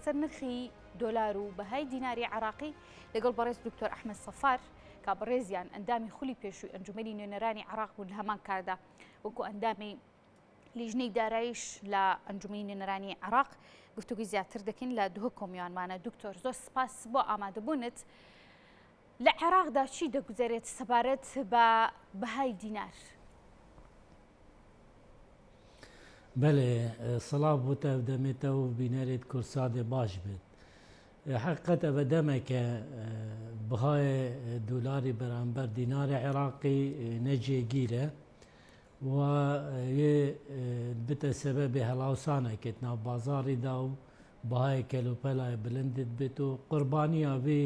لەسەر نرخی دۆلار و بەهای دیناری عراقی لەگەڵ بەڕێز دکتۆر ئەحمەد سەفار کە بەڕێزیان ئەندامی خولی پێشووی ئەنجومەنی نوێنەرانی عراق بوون لە هەمان کاردا وەکو ئەندامی لیژنەی دارایش لە ئەنجومەنی نوێنەرانی عراق گفتوگوی زیاتر دەکەین لە دوو کۆمیوانمانە. دکتۆر زۆر سپاس بۆ ئامادەبوونت. لە عێراقدا چی دەگوزارێت سەبارەت بە بەهای دینار؟ بله سڵاو بۆتە دەمێتەوە و بینەرێت کورسادێ باش بێت. حقیقەتە بەدەمەکە بەهای دولاری بەرامبەر دیناری عێراقی نەجێگیرە و بتە سەبەبێ هەڵاوسانێکێت ناو بازاڕیدا و بەهای کەلوپەلای بلندت بێت و قوربانیە وێ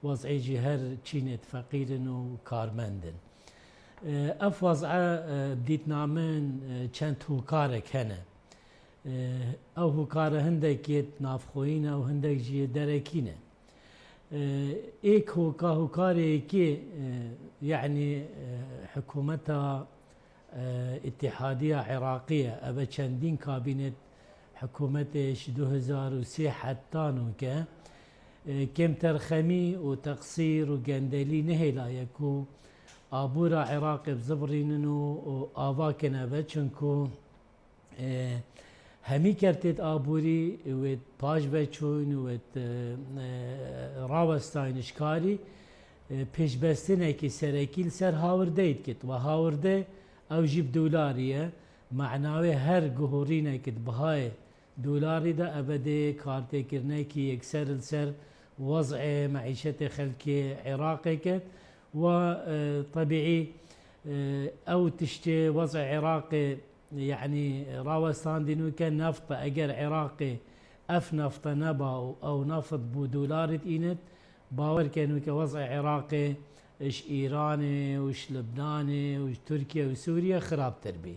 وەزعیجی هەر چینێت فەقیرن و کارمەندن. ئەف وەزعە بدیتنامن چەند هوکارێک هەنە. ئەو هوکارە هەندێکێت نافخۆینە و هەندێک ژیە دەرەکینە. ئێک هوکارێکی یعنی حکوومەتە اتحادیە عێراقیە ئەبە چەندین کابینێت حکوومەتێش 2003 حتانوکە کێم تەرخەمی و تەقسیر و گەندەلی نهێلایەک و ئابوورە عێراقی بزبڕینن و ئاواکەنەبە چونکو هەمی کەرتێت ئابووری وێت پاش بەچوون وێت ڕاوەستاینشکاری پێشبەستنێکی سەرەکی لەسەر هاوردەیت کرد و هاوردە ئەو ژیب دولاریە معناوێ هەر گوهۆڕینێکت بەهای دولاریدا ئەبەدێ کارتێکردنێکی یەکسەر لەسەر وەزعێ مەعیشەتی خەلکی عێراقێکت و طبیعی ئەو تشتێ وەزع عێراقی یعنی ڕاوەستاندنوکە نەفتە ئەگەر عێراقی ئەف نەفتە نەبا و ئەو نەفت بوو دولارت ئینت باوەرکەنوکە وەزع عێراقی اش ئیرانێ وش لبنانێ وش تورکیا و سووریا خراپتر بی.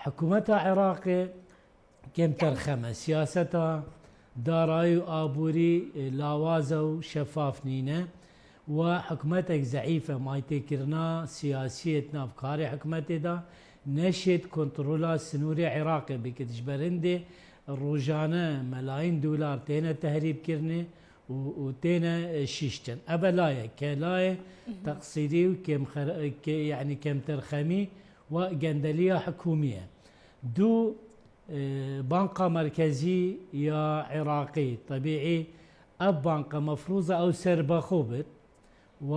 حکوومەتە عێراقی کێم تەرخەمە سیاسەتە دارایی و ئابووری لاوازە و شەفاف نینە و حکوومەتێک زەعیفە مایتێکردنا سیاسیت ناوکاری حکوومەتێدا نەشێت کۆنتڕۆلا سنووری عێراقی بکردش بەرندێ ڕۆژانە مەلاین دولار تێنە تەهریبکردنێ و تێنە شیشتن ئەبە لایە کە لایە تەقسیری و یعنی کەم تەرخەمی و گەندەلیە حکومیە. دوو بانقە مرکزی یا عێراقی طبیعی ئەف بانقە مەفروزە ئەو سەربەخۆ بێت و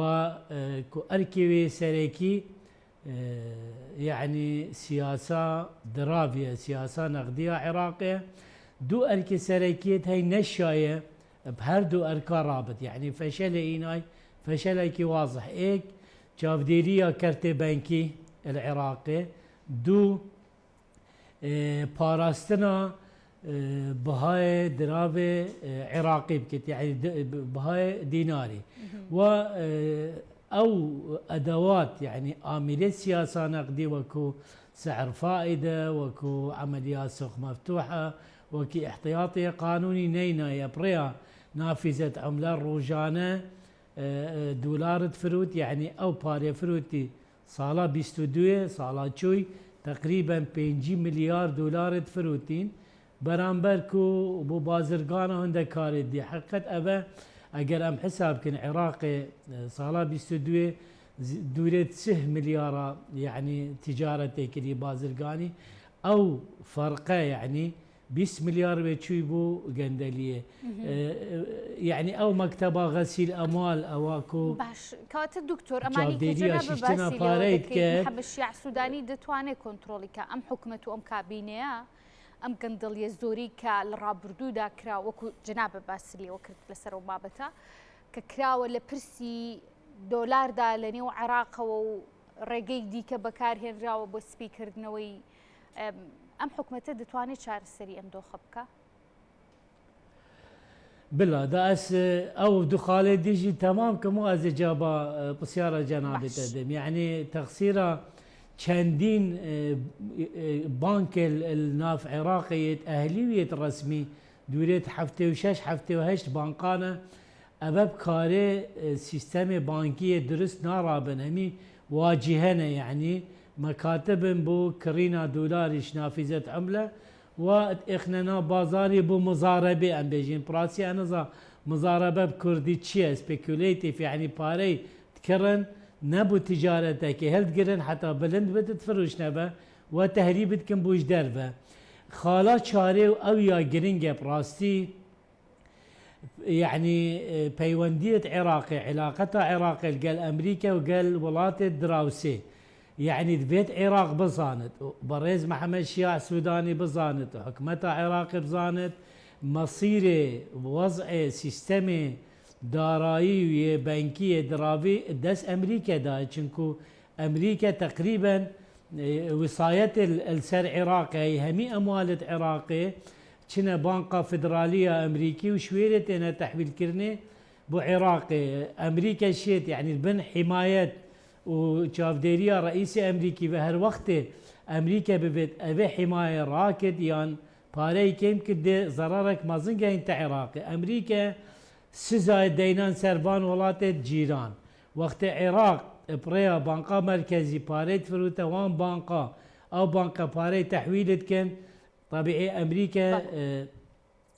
ئەرکێوێ سەرێکی یعنی سیاسا دراویە سیاسا نەقدیە عێراقیە. دوو ئەرکی سەرەکیت هەی نەشایە بهردوو ئەرکا رابط یعنی فەشەلە ئینای فەشەلێکی واضح ئێک چاودێریە کەرتێ بەنکی العێراقی. دوو پاراستنە بەهای دراوێ عێراقی بکەیت یعنی بەهای دیناری و ئەو ئەدەوات یعنی ئامێرێت سیاسا نەقدی وەکو سعر فائدە وەکو عەمەلیات سوق مەفتوحە وەکی احتیاطی قانونی نەینایە پڕەیە نافیزەت عملە ڕۆژانە دولارت فروت یعنی ئەو پارێ فروتی ساڵا 22 ساڵا چووی تقریبا 5 ملیار دولارت فروتین بەرامبەر و بۆ بازرگانە هەندە کارێت دی حقیقەت ئەبە ئەگەر ئەم حسابکن عێراقی ساڵا 22 دوورێت 30 ملیارە یعنی تیجارەتێکردی بازرگانی ئەو فەرقە یعنی 20 ملیار وێ چووی بۆ گەندەلیە یعنی ئەو مەکتەبە غەسیل ئەموال ئەوواکۆ باش کەواتە دکتۆر ئەمانیشتنا پارەیت کە حەبەشیع سوودانی دەتوانێت کۆنتڕۆڵیکە ئەم حکوومەت و ئەم کابینەیە ئەم گەندەڵیە زۆری کە لە ڕابردوودا کرا وەکو جنابە باسیلەوە کرد لەسەر و بابەتە کە کراوە لە پرسی دۆلاردا لە نێو عێراقەوە و ڕێگەی دیکە بەکارهێنراوە بۆ سپیکردنەوەی ئەم حکوومەتە دەتوانێت چارەسەری ئەم دۆخە بکە؟ بلا داس ئەو دوخالێ دیژی تەمام کەم و ئەزجابە پرسیارە جەنابێتە دەم یعنی تەقسیرە چەندین بانکە ناف عێراقیت ئەهلیویت ڕسمی دوورێت 76 بانقانە ئەبە بکارێ سیستەمی بانکیە درست ناڕابن هەمی واجهەنە یعنی مەکاتبن بۆ کڕینا دۆلاریش نافیزەت عملە واخنا بازاري بمزاربه ام بيجين براسي انا مزاربه بكردي تشي سبيكوليتيف يعني باري تكرن نبو تجارتك هل تقرن حتى بلند بتتفرش نبا وتهريب تكن بوش دربه خالا شاري او يا جرينجا براستي يعني بيوندية عراقي علاقتها عراقي قال امريكا وقال ولايات الدراوسي يعني بيت عراق بزانت بريز محمد شياع سوداني بزانت وحكمتها عراقي بزانت مصيري وضع سيستمي دارایی بانکی درابي دس امريكا دا چنكو امريكا تقريبا وصاية السر عراقي همي اموال عراقي كنا بانقة فدرالية امريكي وشويرة انا تحويل كرني بو عراقي امريكا شيت يعني بن حماية وشافديريا رئيسي امريكي بهر وقت امريكا ببيت ابي حماية راكد يان باري كيم كده ضررك ما زنقا انت عراقي امريكا سزاي دينان سربان ولات جيران وقت عراق بريا بانقا مركزي باريت فروتا وان بانقا او بانقا باري تحويل كان طبيعي امريكا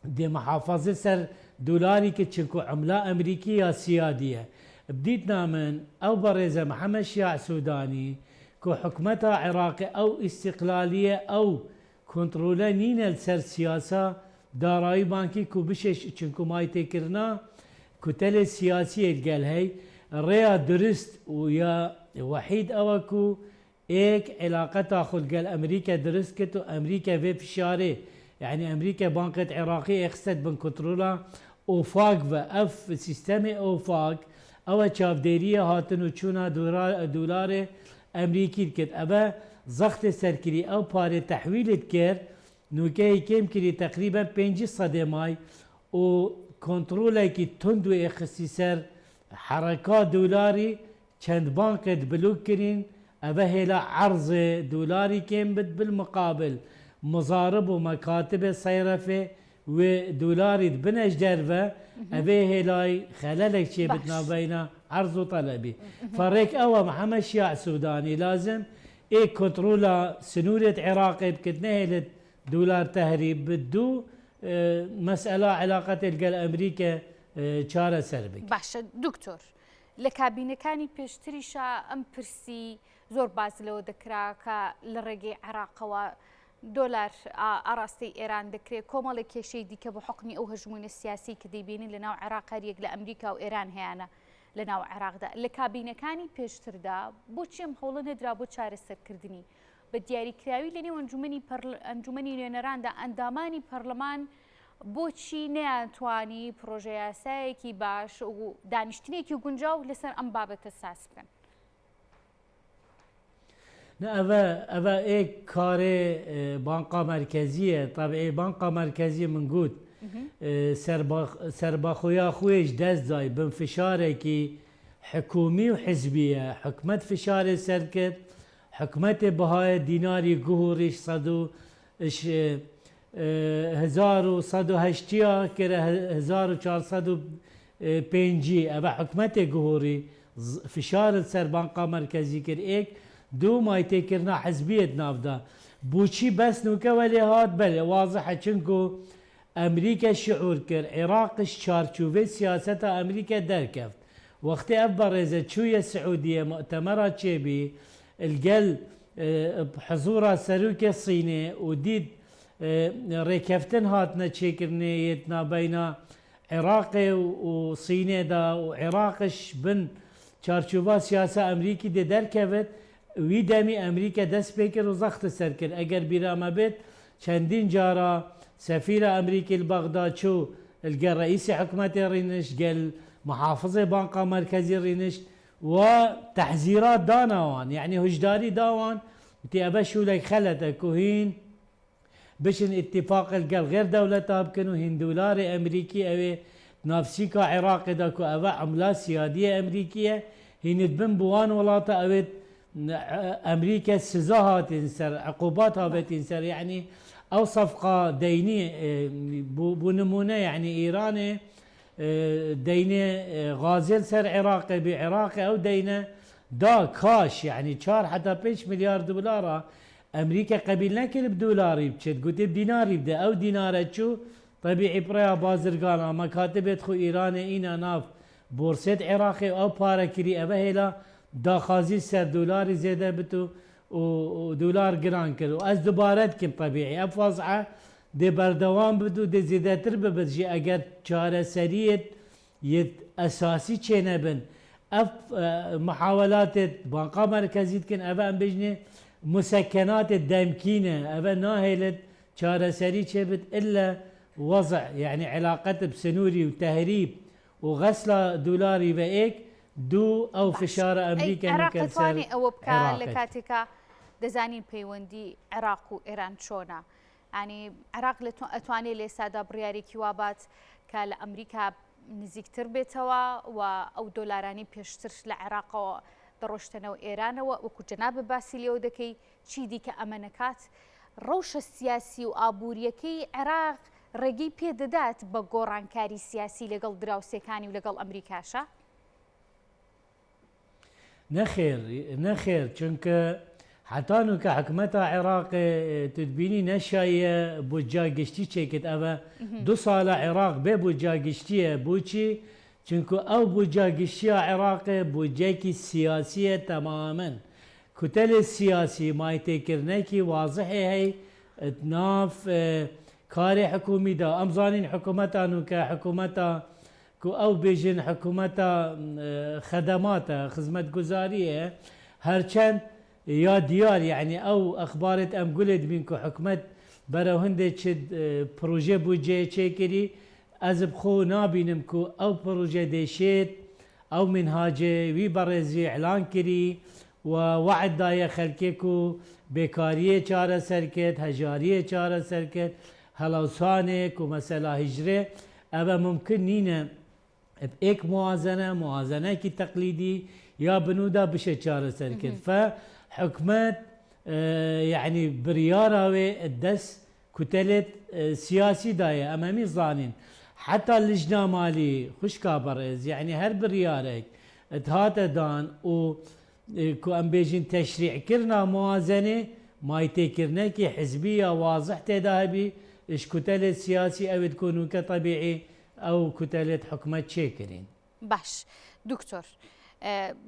دي محافظه سر دولاري كتشنكو عمله امريكيه سياديه بديتنا من او بريزه محمد شياع سوداني كو حكمتها عراقي او استقلاليه او كنترولا نينا لسر سياسه دارایی بانکی کو بشش چونکو مای تکرنا کتل سیاسی قال هي ريا درست ويا وحيد اوكو ايك علاقتها خل قال امريكا درست كتو امريكا في فشاري يعني امريكا بانكت عراقي اخست بن كنترولا اوفاق اف سيستمي اوفاق او تشاف ديريه هاتنو تشونا دولار امريكي كت ابا زخت سركري او باري تحويل كير نوكي كيم كري تقريبا 5 صدماي و كنترولا كي تندو اختصار حركات دولاري چند بانك بلوك كرين ابا هلا عرض دولاري كيم بد بالمقابل مضارب ومكاتب صيرفه ودولاري بنش درفه ابي هلاي خلالك شي بدنا بينا عرض وطلبي فريك اوا محمد شياع سوداني لازم اي كنترولا سنوره عراقي بكتنهلت دولار تهريب بدو مسألة علاقة القل أمريكا شارة سربك باشا دكتور لكابينة كاني بيشتريشا أم برسي زور باز لو دكراكا لرقي عراق دولار أراستي إيران دكري كومالي كيشي دي كبو حقني أو هجمون السياسي كديبيني لناو عراق ريق لأمريكا وإيران هيانا لناو عراق دا لكابينة كاني بيشتر دا بوچي محولن هدرا بو چار السر كردني بدياري كراوي لني وانجمني نيونران دا انداماني برلمان بوچي نياتواني بروجي ياسايكي باش و دانشتنيكي وگونجاو لسر ام بابت اساس بكن نه اوا ايك كاري بانقا مركزية طبعا بانقا مركزية من قود سرباخويا خويش دست داي بنفشاركي حكومي وحزبية حكمت فشار سركت حكمت بهاي ديناري قهوريش صدو اش 1180 كره 1405 ابا حكمت قهوري فشار سر بانقا مركزي كر ايك دو ما يتكرنا حزبية نافدا بوشي بس نوكا ولي هاد بل واضحة چنكو امريكا شعور كر عراق شارچوبه سياسة امريكا دركفت وقت ابرزت شوية السعودية مؤتمرات شيبي القل بحضورها سروكة الصيني وديد ريكفتن هاتنا تشيكرنيتنا بين عراقي وصيني دا وعراقش بن شارچوبا سياسة امريكي دي دركفت ويدامي امريكا دست بكر وزخت سركر اگر بيراما بيت چندين جارا سفير امريكي البغداد شو القى رئيس حكومة رينش قال محافظة بنقة مركزي رينش وتحذيرات دانوان يعني هجداري داوان انتي ابشو لك خلتك وهين بشن اتفاق القل غير دولتها بكنو هين دولاري امريكي اوي نافسيكا عراقي داكو ابا عملات سيادية امريكية هين تبن بوان ولاتا اوي امريكا سزاها تنسر عقوباتها بتنسر يعني او صفقة دينية بنمونة يعني ايراني دينه غازل سر عراقي بعراقي او دينه دا كاش يعني شار حتى 5 مليار دولار امريكا قبيل نكر بدولاري بشت قلت بديناري بدا او دينار شو طبيعي بريا بازرقانا مكاتب خو ايران اينا ناف بورصه عراقي او بارا كري ابهلا داخازي سر دولاري زياده بتو ودولار جران كر واز دوبارت كم طبيعي افوزعه دي بردوام بدو دي زيادتر ببدجي اگر چاره سريت يت اساسي چنبن اف محاولات بانقا مركزيت كن افا ام بجني مسكنات الدمكينه افا ناهلت چاره سري چبت الا وضع يعني علاقات بسنوري وتهريب وغسله دولاري بأيك دو او فشار امريكا عراق ثاني او بكا لكاتيكا دزانين بيوندي عراق وايران شونا يعني عراق لتواني لسادا برياري كيوابات كالامريكا نزيكتر بيتوا او دولاراني بيشتر لعراق دروشتنا وايران وكو جناب باسيليو دكي تشي ديك امنكات روش السياسي وابوريكي عراق رقي بيددات بقوران كاري سياسي لقل دراوسيكاني ولقل امريكاشا نخير چونك حتى انو كحكمتها عراق تدبيني نشاية بوجا قشتي چيكت افا 2 سال عراق بوجا قشتيه بوچي چونكو او بوجا قشتيه عراق بوجاكي سياسية تماما كتل السياسي ما يتكرنكي واضحة هي تناف كاري حكومي دا امزانين حكومتها انو كحكومتها او بيجن حكومتها خدماتها خدمات جزاريه هرچند يا ديار يعني او اخبارت ام قلت بينكو حكمت برا هندي تشد بروجي بوجي تشيكري از بخو نابينمكو او بروجي ديشيت او منهاجي وي برزي اعلان كري ووعد دايا خلكيكو بيكاريه چاره سركت هجاريه چاره سركت هلوسانك ومسألة هجرة ابا ممكن نينا بإيك موازنة كي تقليدي يا بنودا بشي چاره سركت فحكمت يعني برياراوي الدس كتلت سياسي داية امامي ظانين حتى اللجنة مالي خوش كابرز يعني هر بريارك اتهاتا دان و كو ام بيجين تشريع كرنا موازنة ما يتكرنا كي حزبية واضح تداهبي اش كتلة سياسي او تكونوا كطبيعي او كتلة حكمة شاكرين باش دكتور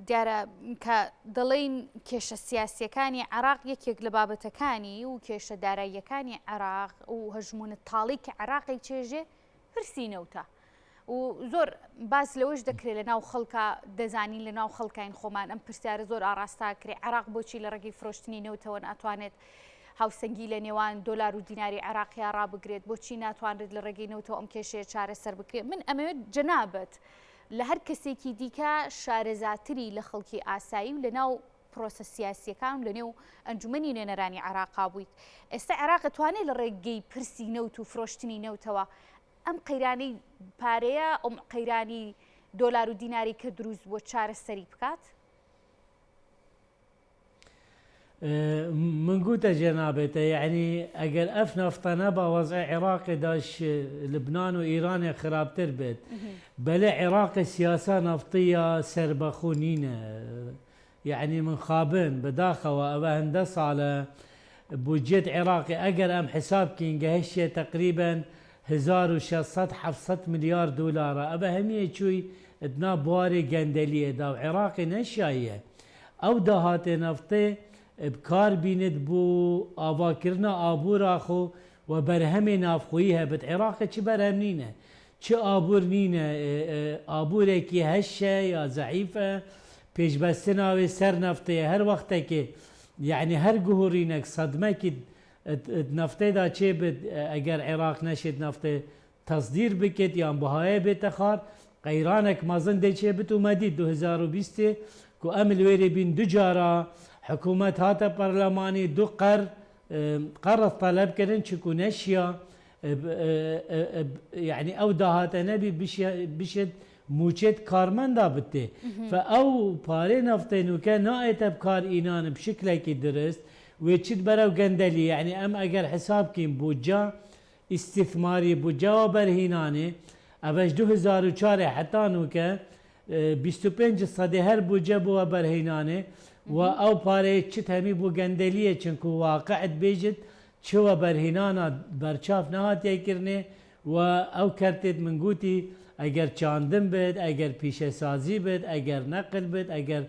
دیارە کە دەڵێن کێشە سیاسیەکانی عراق یەکێک لە بابەتەکانی و کێشە داراییەکانی عراق و هەژمونە تاڵی کە عراقی چێژێ پرسینەوتە و زۆر باز لەوەش دەکرێت لە ناو خەڵکە دەزانین لە ناو خەڵکین خۆمان ئەم پرسیارە زۆر ئاراستا کرێ عراق بۆچی لە ڕێگەی فرۆشتنی نەوتەوە ناتوانێت هاوسەنگی لە نێوان دۆلار و دیناری عراقیا ڕابگرێت بۆچی ناتوانێت لە ڕێگەی نەوتەوە ئەم کێشەیە چارەسەر بکرێت من ئەمەوێت جەنابەت لە هەر کەسێکی دیکە شارەزاتری لە خەڵکی ئاسایی و لە ناو پرۆسە سیاسیەکان لە نێو ئەنجومەنی نوێنەرانی عراقا بوویت ئێستا عراق توانێت لە ڕێگەی پرسی نەوت و فرۆشتنی نەوتەوە ئەم قەیرانەی پارەیە ئەم قەیرانی دۆلار و دیناری کە دروست بۆ چارەسەری بکات من قلت جنابته يعني اگر اف نفطنا بوضع عراق داش لبنان وايران خراب تربت بلا عراق سياسه نفطيه سربخونينه يعني من خابن بداخه وابا هندسه على بوجيت عراقي اگر ام حساب كينجهشه تقريبا 1600 مليار دولار ابا هميه شوي ادنا بواري قندليه دا عراقي نشايه او دهات نفطي بكار بيند بو آواكرنا آبورا خو وبرهم نافخويها بد عراق چه برهم نينه چه آبور نينه آبوره كي هشه يا ضعيفه پیش بستنا و سر نفته هر وقت که يعني هر جهورينك صدمه كي نفته دا چه بد اگر عراق نشد نفته تصدير بكت يا بهاي بتخار قيرانك مازن دي چه بتو مديد 2020 كو امل ويري بين دجارا حكومة هاتا برلماني دو قرض طلب كرن شكو نشيا يعني او دهاتا نبي بشد موچت كارمن دابته فاو باري نفتينو كان نايتا بكار اينان بشكل كي درست ويتشد براو قندلي يعني ام اگر حساب كين بوجا استثماري بوجا وبرهيناني ابش 2004 حتى نوكا 25 صدي هر بوجا بو برهيناني و او پاره چت همی بو گندلیه چنکو واقعت بیجت چوا برهنانا برچاف نهات یکرنه و او کرتید من گوتی اگر چاندن بید اگر پیشه سازی بید اگر نقل بید اگر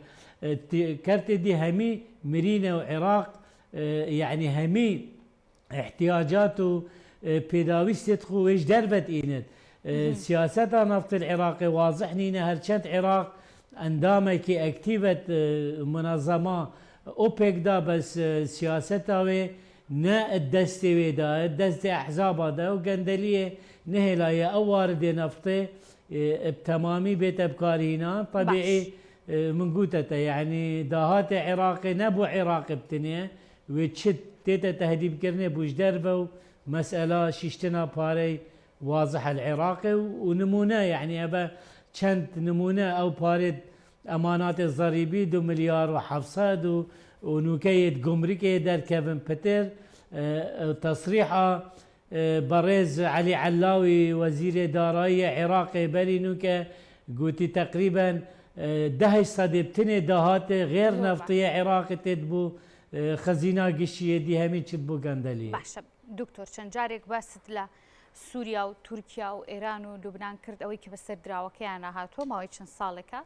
کرتید دی همی مرینه و عراق يعني همي احتياجات بيداويست خو ويش دربت إينت سياسة نفط العراقي واضح نينا هرشنت عراق اندامكي اكتيفت منظمة اوبك دا بس سياسة وي نا الدستي ويدا الدستي احزاب دا وقندلية نهلا يا اوارد نفطي بتمامي بيت ابكارينا طبيعي من قوتته يعني داهات عراقي نبو عراقي بتنيه وتشت تيتا تهديد كرني بوش دربو مسألة شيشتنا باري واضح العراقي ونمونه يعني أبا كانت نمونه أو باري أمانات الضريبي 2 مليار وحفصاد ونوكية قمريكي در كيفن بتر تصريحه بريز علي علاوي وزير دارائية عراقي بلي نوكا قوتي تقريبا 10 صديبتني دهات غير نفطية عراقي تدبو خزينة قشية دي همين تدبو قندلية باشا دكتور شنجارك باست لا سوريا وتركيا وإيران ولبنان كرد أوي كي بسر دراوة كيانا هاتو ما ويتشن صالكا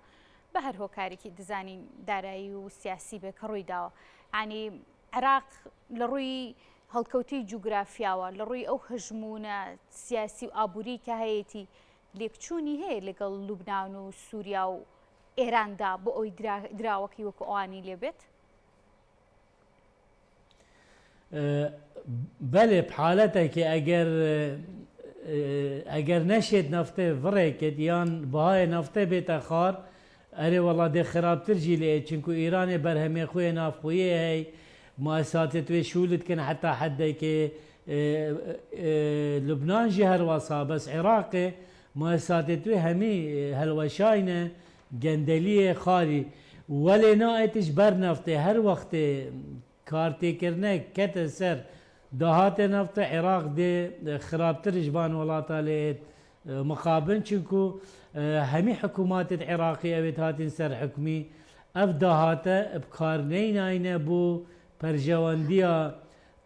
بهر هو كاريكي دزاني دارائي وسياسي بكروي داو يعني عراق لروي هالكوتي جغرافيا لروي أو هجمونة سياسي وآبوري كهيتي ليكتشوني هي لقل لبنان وسوريا وإيران دا بأوي دراوكي وكواني لبيت بله بحالتك اگر نشد نفته فريكت يان بهاي نفته بيتخار اري والله دي خراب ترجي لي چنكو ايران برهمي خوي نافخويه هي مؤسسات توي شولت كان حتى حدك لبنان جهر وصا بس عراقي مؤسسات توي همي هالوشاينه جندليه خاري ولا نايتش بر نفته هر وقت کارتی کرنه کت سر دهات نفط عراق ده خرابتر جبان ولاتا لید مقابل چونکو همی حکومات عراقی اوید هاتین سر حکمی اف دهات بکار نیناینه بو پرجواندیا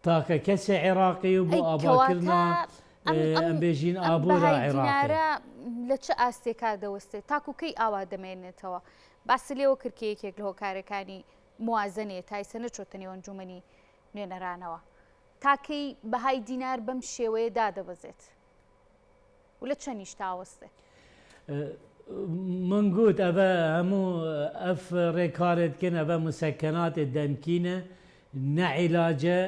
تاکا کس عراقی و بو آباکرنا ام بیجین آبورا عراقی لچه آستیکا دوسته تاکو کی آواد دمینه توا بس لیو کرکی یک لهو کارکانی موازنه تایسنه چوتنی انجمنی نێنەرانەوە تاکەی بەهای دینار بەم شێوەیە دادەبەزێت و لە چەندیش تاوەستێ من قلت أبا همو أف ريكارد كن أبا مسكنات الدمكينة نعلاجة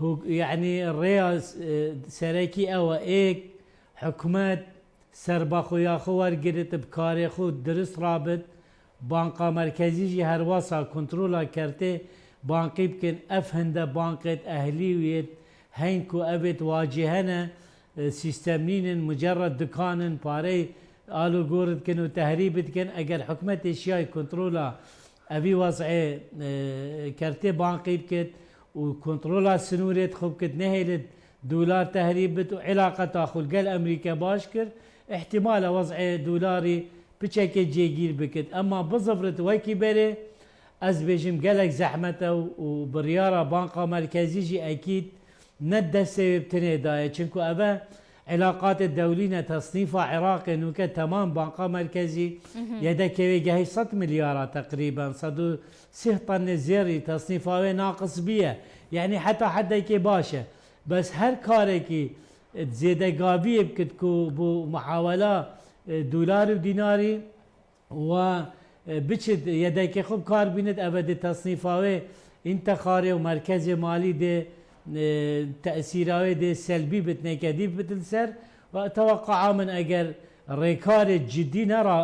هو يعني الرئاس سركي أو إيك حكومات سرباخو ياخو ورقرت بكاري خو درس رابط بانقا مركزي جي هرواسا كنترولا كرتي بانقي بكن اف هندا بانقت اهليويت هينكو ابت واجهنا سيستمين مجرد دكان باري الو غورد كنو تهريبت كن اگر حكمت اشياء كنترولا ابي وضعي كرتي بانقي بكت وكنترولا سنوريت خبكت نهيلت دولار تهريبت وعلاقه تاخذ قال امريكا باشكر احتمال وضع دولاري بشكل جيجير بكت اما بظفرت ويكي بري از بيجم قالك زحمته وبرياره بانقه مركزي جي اكيد ندسه بتني دايه چنكو ابا علاقات الدولية تصنيفها عراقي نوكا تمام بانقه مركزي يدك جهي 100 مليار تقريبا صدو 6 طن زيري تصنيفها ناقص بيه يعني حتى حدك باشا بس هر كاركي تزيد قابيه بكتكو بو محاولة دولار وديناري و بچد يدك خب كار بينت ابد تصنيفاوي انتخاري ومركز مالي دي تأثيراوي دي سلبي بتنكدي بتلسر واتوقع من اجر ريكار جدي نرى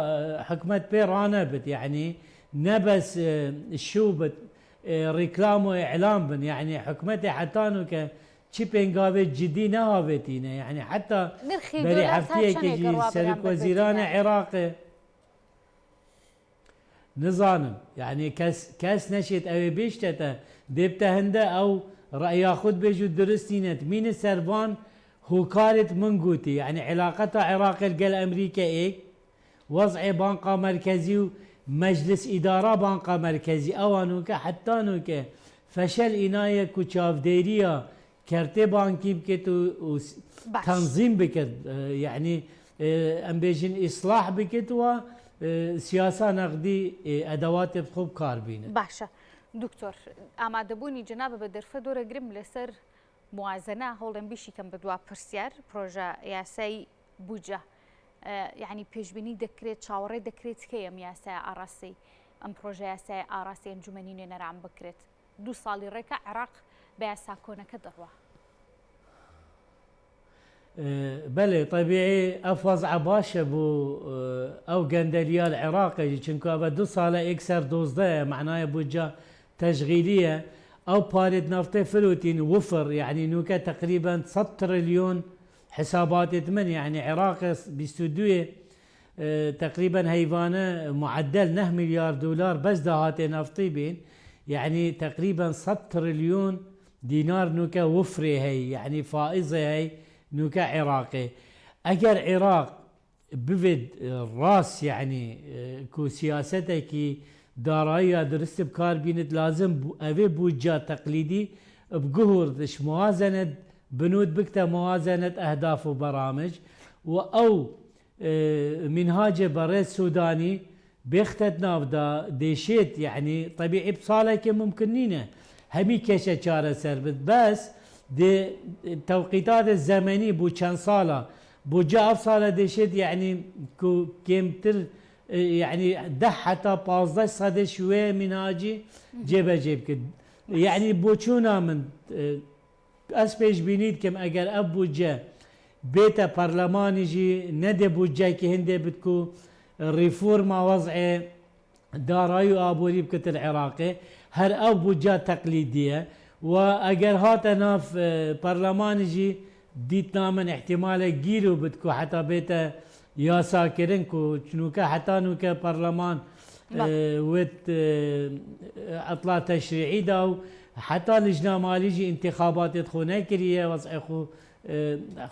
حكمة بيرانا بت يعني نبس الشوبت ريكلام واعلام بن يعني حكمتي حتى انه ك تشيبينغافي جدي نهابتينا يعني حتى بري حفتيه كيجي سلك وزيران عراقي نظام يعني كاس نشيت او بيشتتا ديبتا هندا او رأي ياخذ بيجو درستينت مين السربان هو كانت منقوتي يعني علاقتها عراق القل امريكا ايك وضع بانقه مركزي مجلس إدارة بانقا مركزي أوانوكا حتى نوكا فشل إناية كوشاف ديريا كرتي بانكي بكت وتنظيم بكت يعني ام بيجن إصلاح بكت وسياسة نقدي أدوات بخوب كاربين باشا دكتور أما دبوني جناب بدرفة دورة قرم لسر موازنة هولن بيشي كم بدوا برسيار بروجا ياسي بوجه يعني بيجبني دكريت شاوري دكريت كيم ياسي أراسي ام بروجا ياسي أراسي انجمنين نرعم بكريت دو صالي ريكا عراق بياسا كونا كدروة بله طبيعي افوز عباشه بو او قندليا العراقي چنكو ابا 2 ساله اكثر دوزده معناه بوجه تشغيليه او بارد نفطي فلوتين وفر يعني نوكا تقريبا 6 تريليون حسابات 8 يعني عراق بيستوديو تقريبا هيفانه معدل 9 مليار دولار بس دهاتي نفطي بين يعني تقريبا 6 تريليون دينار نوكا وفري هي يعني فائزه هي نوكا عراقي اگر عراق بفد راس يعني كو سياسته كي دارائية درست بكار بينت لازم اوي بوجه تقليدي بقهر موازنة بنود بكتا موازنة اهداف وبرامج او منهاج بريد سوداني بيختت نافدا ديشيت يعني طبيعي بصالة ممكنينه همي كيشة شارة سربت بس دي التوقيتات الزمنية بو كان صالة بو جاء صالة ديشت يعني كو كيمتر يعني 10 حتى 15 صدى شوية منهاجي جيب كد يعني بوچونا من اسبيج بينيد كم اگر ابو جا بيتا برلماني جي ندي بوجا كي هندي بتكو ريفورما وضع دارايو ابولي بكت العراقي هر ابو جا تقليديه واگر هاتنا في برلمان جي ديتنا من احتمال جيرو بتكو حتى بيتا يا ساكرينكو شنوكا حتى نوكا برلمان وت اطلاع تشريعي داو حتى لجنة ماليجي انتخابات تخونا كريه وضع خو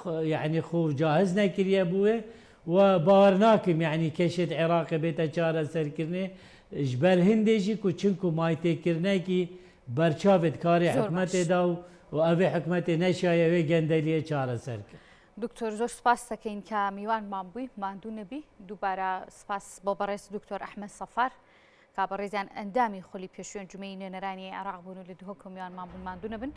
يعني خو جاهزنا كريه بوه وبارناكم يعني كشت عراقي بيتا چارة سركرني جبر هنديجي كو چنكو مايتي كرنا كي برچاوت كاري حكمتي داو وأبي حكمتي نشايا وي گندليه چارة سركر دكتور زور سپاس دكين كميوان مامبوي ماندون بي دوباره سپاس بابرس دكتور أحمد صفار كابريزان اندامي خلي بيشون جمعين نراني عراق بونو لدهوكم يوان مامبون ماندون بن